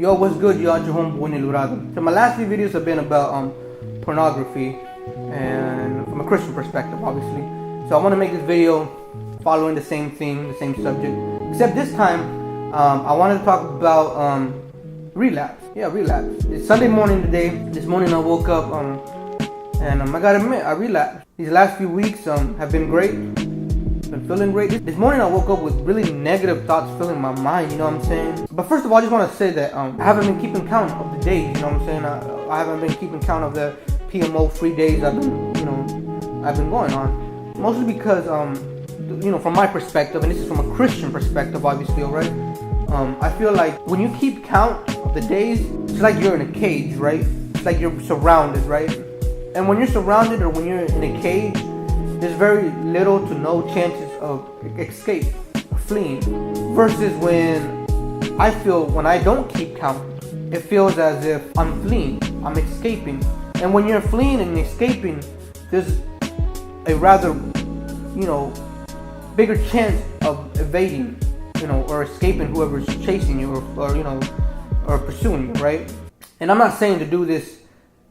Yo, what's good, y'all? Your homeboy Relapsed. So my last few videos have been about pornography, and from a Christian perspective, obviously. So I want to make this video following the same theme, the same subject, except this time I wanted to talk about relapse. Yeah, relapse. It's Sunday morning today. This morning I woke up and I gotta admit, I relapsed. These last few weeks have been great. Been feeling great. This morning I woke up with really negative thoughts filling my mind, you know what I'm saying? But first of all, I just want to say that I haven't been keeping count of the days, you know what I'm saying? I haven't been keeping count of the PMO free days I've been going on. Mostly because, from my perspective, and this is from a Christian perspective, obviously, alright? I feel like when you keep count of the days, it's like you're in a cage, right? It's like you're surrounded, right? And when you're surrounded or when you're in a cage, there's very little to no chances of escape, fleeing. Versus when I don't keep count, it feels as if I'm fleeing, I'm escaping. And when you're fleeing and escaping, there's a rather, bigger chance of evading, or escaping whoever's chasing you or pursuing you, right? And I'm not saying to do this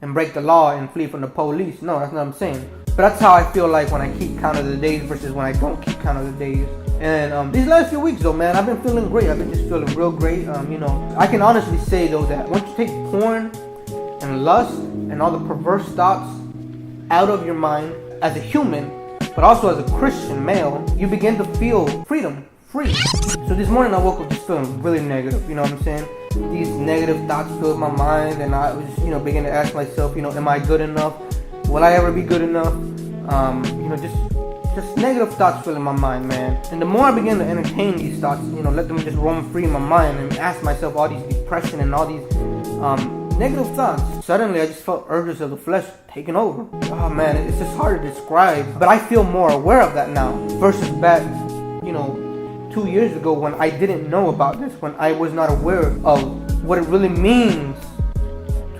and break the law and flee from the police. No, that's not what I'm saying. But that's how I feel like when I keep count of the days versus when I don't keep count of the days. And these last few weeks though, man, I've been feeling great. I've been just feeling real great. I can honestly say though that once you take porn and lust and all the perverse thoughts out of your mind as a human, but also as a Christian male, you begin to feel free. So this morning I woke up just feeling really negative, you know what I'm saying? These negative thoughts filled my mind, and I was begin to ask myself, am I good enough? Will I ever be good enough? Just negative thoughts filling my mind, man. And the more I begin to entertain these thoughts, let them just roam free in my mind and ask myself all these depression and all these negative thoughts, suddenly I just felt urges of the flesh taking over. Oh man, it's just hard to describe, but I feel more aware of that now versus back, 2 years ago when I didn't know about this, when I was not aware of what it really means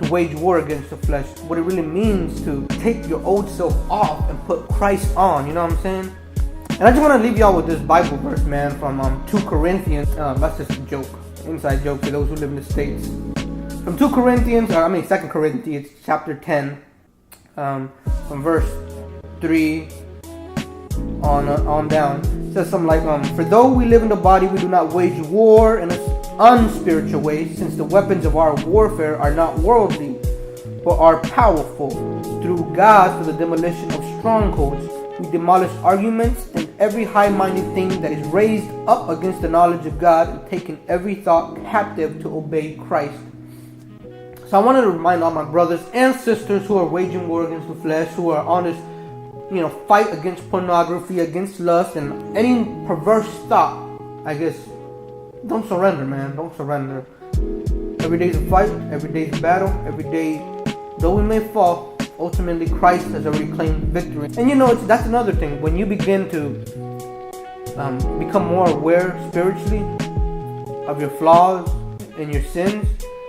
to wage war against the flesh, what it really means to take your old self off and put Christ on, you know what I'm saying? And I just want to leave y'all with this Bible verse, man, from 2 Corinthians. That's just a joke, inside joke for those who live in the States. From 2 Corinthians chapter 10, from verse 3 on down. It says something like, for though we live in the body, we do not wage war in unspiritual ways, since the weapons of our warfare are not worldly, but are powerful through God for the demolition of strongholds. We demolish arguments and every high-minded thing that is raised up against the knowledge of God, and taking every thought captive to obey Christ. So I wanted to remind all my brothers and sisters who are waging war against the flesh, who are on this fight against pornography, against lust, and any perverse thought, I guess, don't surrender, man. Don't surrender. Every day is a fight. Every day is a battle. Every day, though we may fall, ultimately Christ has already claimed victory. And that's another thing. When you begin to become more aware spiritually of your flaws and your sins,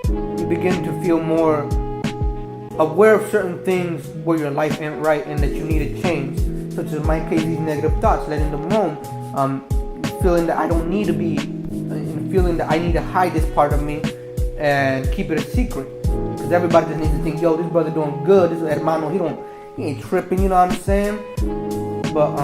you begin to feel more aware of certain things where your life ain't right and that you need to change. Such as in my case, these negative thoughts, letting them roam, feeling that I don't need to be, and feeling that I need to hide this part of me and keep it a secret. Because everybody just needs to think, yo, this brother doing good, this hermano, he ain't tripping, you know what I'm saying? But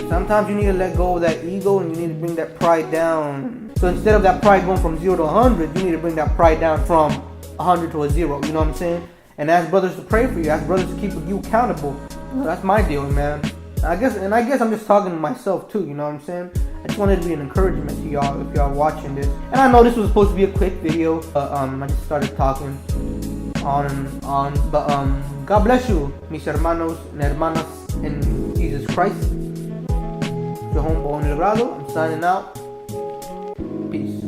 sometimes you need to let go of that ego and you need to bring that pride down. So instead of that pride going from 0 to 100, you need to bring that pride down from 100 to a 0, you know what I'm saying? And ask brothers to pray for you, ask brothers to keep you accountable. That's my deal, man. I guess I'm just talking to myself too, you know what I'm saying? I just wanted to be an encouragement to y'all if y'all watching this. And I know this was supposed to be a quick video, but I just started talking on and on. But God bless you, mis hermanos and hermanas in Jesus Christ. Your homeboy Relapsed. I'm signing out. Peace.